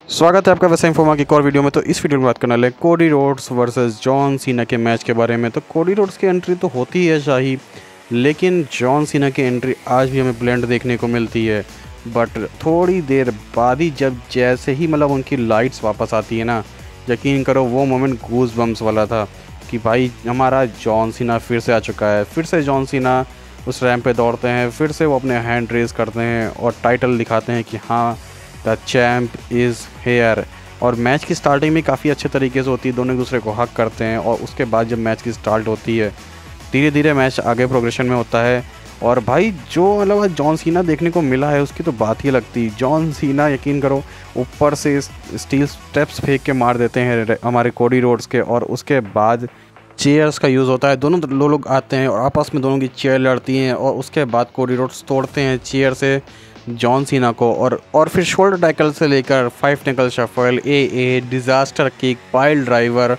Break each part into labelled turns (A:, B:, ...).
A: स्वागत है आपका वैसे इन्फोमा की एक और वीडियो में। तो इस वीडियो में बात करने वाले Cody Rhodes versus John Cena के मैच के बारे में। तो कोडी रोड्स की एंट्री तो होती है शाही, लेकिन जॉन सीना की एंट्री आज भी हमें ब्लेंड देखने को मिलती है। बट थोड़ी देर बाद ही जब जैसे ही उनकी लाइट्स वापस आती है ना, यकीन करो वो मोमेंट गूज बम्स वाला था कि भाई हमारा जॉन सीना फिर से आ चुका है। फिर से जॉन सीना उस रैंप पे दौड़ते हैं, फिर से वो अपने हैंड रेज करते हैं और टाइटल दिखाते हैं कि हाँ द चैम्प इज़ हेयर। और मैच की स्टार्टिंग में काफ़ी अच्छे तरीके से होती है, दोनों एक दूसरे को हक करते हैं। और उसके बाद जब मैच की स्टार्ट होती है, धीरे धीरे मैच आगे प्रोग्रेशन में होता है। और भाई जो जॉन सीना देखने को मिला है उसकी तो बात ही लगती। जॉन सीना यकीन करो ऊपर से स्टील स्टेप्स फेंक के मार देते हैं हमारे कोडी रोड्स के। और उसके बाद चेयर्स का यूज़ होता है, दोनों लोग आते हैं और आपस में दोनों की चेयर लड़ती हैं। और उसके बाद कोडी रोड्स तोड़ते हैं चेयर से जॉन सीना को। और फिर शोल्डर टैकल से लेकर 5 टेकल शफल, ए डिज़ास्टर किक, पाइल ड्राइवर,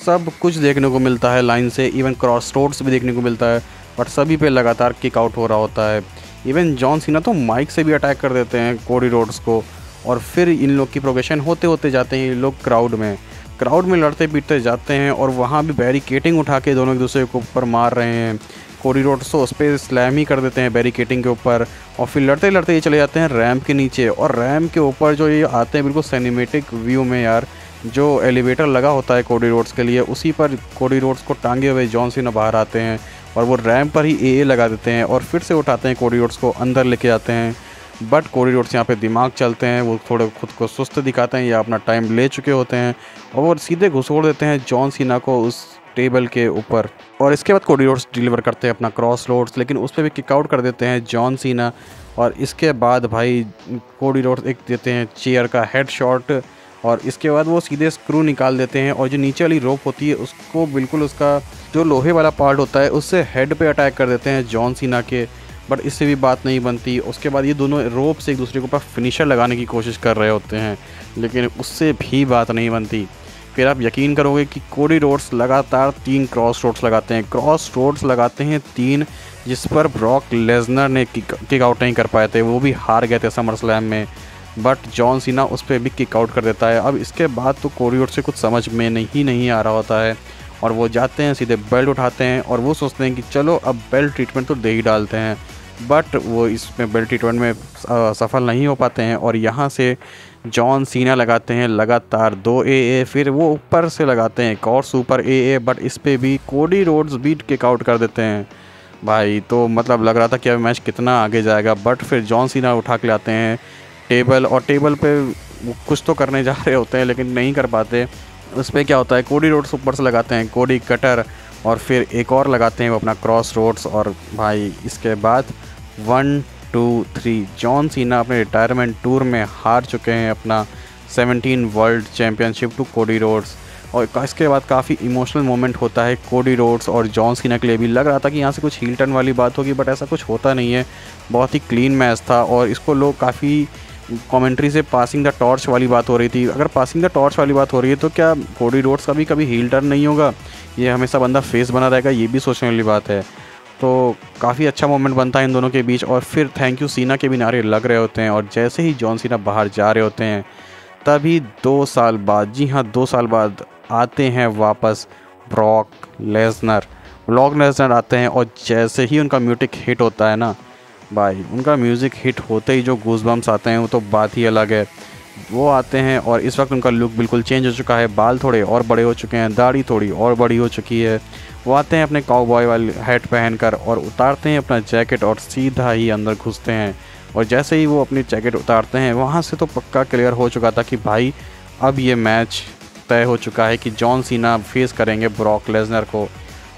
A: सब कुछ देखने को मिलता है लाइन से। इवन क्रॉस रोड्स भी देखने को मिलता है, बट सभी पे लगातार किक आउट हो रहा होता है। इवन जॉन सीना तो माइक से भी अटैक कर देते हैं कोडी रोड्स को। और फिर इन लोग की प्रोग्रेशन होते होते जाते हैं ये लोग क्राउड में लड़ते पीटते जाते हैं। और वहाँ भी बैरिकेटिंग उठा के दोनों एक दूसरे को ऊपर मार रहे हैं। कोडी रोड्स तो उस पर स्लैम ही कर देते हैं बैरिकेटिंग के ऊपर। और फिर लड़ते लड़ते ये चले जाते हैं रैम्प के नीचे। और रैम्प के ऊपर जो ये आते हैं बिल्कुल सिनेमैटिक व्यू में यार, जो एलिवेटर लगा होता है कोडी रोड्स के लिए, उसी पर कोडी रोड्स को टांगे हुए जॉन सीना बाहर आते हैं। और वो रैम्प पर ही ए लगा देते हैं और फिर से उठाते हैं कोडी रोड्स को, अंदर लेके आते हैं। बट कोडी रोड्स यहाँ पे दिमाग चलते हैं, वो थोड़े खुद को सुस्त दिखाते हैं या अपना टाइम ले चुके होते हैं। और वो सीधे घुसोड़ देते हैं जॉन सीना को उस टेबल के ऊपर। और इसके बाद कोडी रोड्स डिलीवर करते हैं अपना क्रॉस रोड्स, लेकिन उस पर भी किक आउट कर देते हैं जॉन सीना। और इसके बाद भाई कोडी रोड्स एक देते हैं चेयर का हेड शॉट। और इसके बाद वो सीधे स्क्रू निकाल देते हैं और जो नीचे वाली रोप होती है उसको बिल्कुल उसका जो लोहे वाला पार्ट होता है उससे हेड पे अटैक कर देते हैं जॉन सीना के। बट इससे भी बात नहीं बनती। उसके बाद ये दोनों रोप से एक दूसरे के ऊपर फिनिशर लगाने की कोशिश कर रहे होते हैं, लेकिन उससे भी बात नहीं बनती। फिर आप यकीन करोगे कि कोडी रोड्स लगातार 3 क्रॉस रोड्स लगाते हैं। क्रॉस रोड्स लगाते हैं 3, जिस पर ब्रॉक लेसनर ने किक आउट नहीं कर पाए थे, वो भी हार गए थे समर स्लैम में। बट जॉन सीना उस पर भी किक आउट कर देता है। अब इसके बाद तो कोडी रोड्स से कुछ समझ में नहीं आ रहा होता है। और वो जाते हैं सीधे बेल्ट उठाते हैं और वो सोचते हैं कि चलो अब बेल्ट ट्रीटमेंट तो दे ही डालते हैं। बट वो इसमें बेल्ट ट्रीटमेंट में सफल नहीं हो पाते हैं। और यहाँ से जॉन सीना लगाते हैं लगातार 2 AA, फिर वो ऊपर से लगाते हैं एक और सुपर AA। बट इस पर भी Cody Rhodes beat kick out कर देते हैं भाई। तो लग रहा था कि अब मैच कितना आगे जाएगा। बट फिर जॉन सीना उठा के लाते हैं टेबल, और टेबल पे वो कुछ तो करने जा रहे होते हैं लेकिन नहीं कर पाते। उस पर क्या होता है, कोडी रोड्स ऊपर से लगाते हैं कोडी कटर, और फिर एक और लगाते हैं वो अपना क्रॉस रोड्स। और भाई इसके बाद 1 2 3 जॉन सीना अपने रिटायरमेंट टूर में हार चुके हैं अपना 17 world championship to Cody Rhodes. और इसके बाद काफ़ी इमोशनल मोमेंट होता है कोडी रोड्स और जॉन सीना के लिए भी। लग रहा था कि यहाँ से कुछ हील टर्न वाली बात होगी, बट ऐसा कुछ होता नहीं है। बहुत ही क्लीन मैच था। और इसको लोग काफ़ी कमेंट्री से पासिंग द टॉर्च वाली बात हो रही थी। अगर पासिंग द टॉर्च वाली बात हो रही है तो क्या कोडी रोड्स का भी कभी हील टर्न नहीं होगा? ये हमेशा बंदा फेस बना रहेगा, ये भी सोचने वाली बात है। तो काफ़ी अच्छा मोमेंट बनता है इन दोनों के बीच। और फिर थैंक यू सीना के भी नारे लग रहे होते हैं। और जैसे ही जॉन सीना बाहर जा रहे होते हैं, तभी 2 साल बाद, जी हाँ 2 साल बाद आते हैं वापस ब्रॉक लेसनर आते हैं। और जैसे ही उनका म्यूजिक हिट होता है ना भाई, उनका म्यूज़िक हिट होते ही जो गूज़बम्स आते हैं वो तो बात ही अलग है। वो आते हैं और इस वक्त उनका लुक बिल्कुल चेंज हो चुका है। बाल थोड़े और बड़े हो चुके हैं, दाढ़ी थोड़ी और बड़ी हो चुकी है। वो आते हैं अपने काउबॉय वाली हैट पहनकर और उतारते हैं अपना जैकेट और सीधा ही अंदर घुसते हैं। और जैसे ही वो अपनी जैकेट उतारते हैं, वहाँ से तो पक्का क्लियर हो चुका था कि भाई अब ये मैच तय हो चुका है कि जॉन सीना फेस करेंगे ब्रॉक लेसनर को।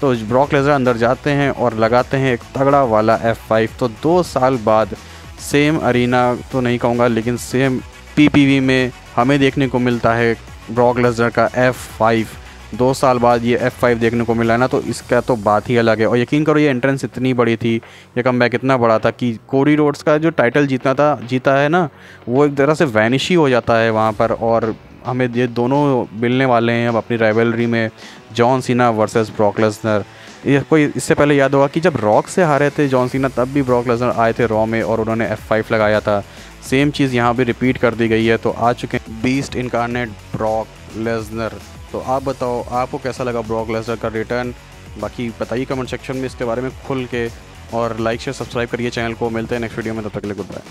A: तो ब्रॉक लेसनर अंदर जाते हैं और लगाते हैं एक तगड़ा वाला F5। तो 2 साल बाद सेम अरीना तो नहीं कहूँगा, लेकिन सेम PPV में हमें देखने को मिलता है ब्रॉक लेसनर का F5। 2 साल बाद ये F5 देखने को मिला है ना, तो इसका तो बात ही अलग है। और यकीन करो ये एंट्रेंस इतनी बड़ी थी, ये कमबैक इतना बड़ा था कि कोडी रोड्स का जो टाइटल जीता है ना, वो एक तरह से वैनिश ही हो जाता है वहाँ पर। और हमें ये दोनों मिलने वाले हैं अब अपनी राइवलरी में, John Cena versus Brock Lesnar. ये कोई इससे पहले याद होगा कि जब रॉक से हारे थे जॉन सीना, तब भी ब्रॉक लेसनर आए थे रॉ में और उन्होंने F5 लगाया था। सेम चीज़ यहाँ भी रिपीट कर दी गई है। तो आ चुके हैं बीस्ट इनकारनेट ब्रॉक लेसनर। तो आप बताओ आपको कैसा लगा ब्रॉक लेसनर का रिटर्न। बाकी बताइए कमेंट सेक्शन में इसके बारे में खुल के, और लाइक शेयर सब्सक्राइब करिए चैनल को। मिलते हैं नेक्स्ट वीडियो में, तब तक के लिए गुड बाय।